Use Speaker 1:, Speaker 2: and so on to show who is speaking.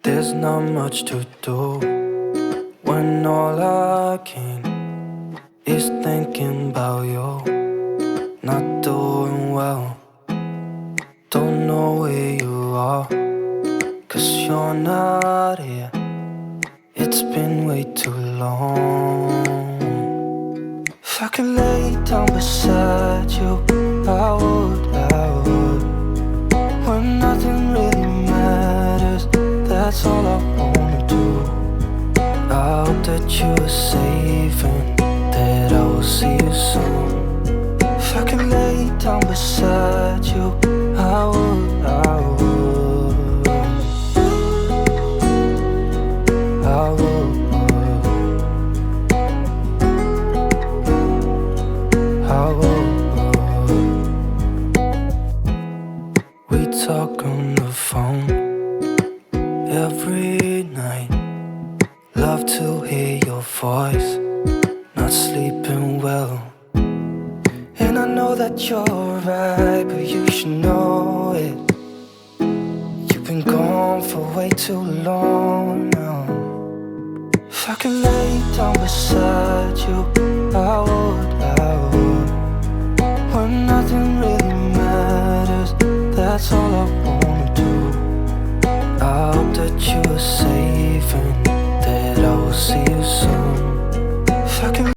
Speaker 1: There's not much to do when all I can is thinking about you. Not doing well, don't know where you are, 'cause you're not here. It's been way too long. If I could lay down beside you, I would. When nothing really matters, that's all I wanna do. I hope that you are safe and that I will see you soon. If I could lay down beside you, I would. We talk on the phone every night. Love to hear your voice, not sleeping well. And I know that you're right, but you should know it. You've been gone for way too long now. If I could lay down beside you, I would. When nothing really matters, that's all I wanna do. I hope that you are safe and that I will see you soon. If I can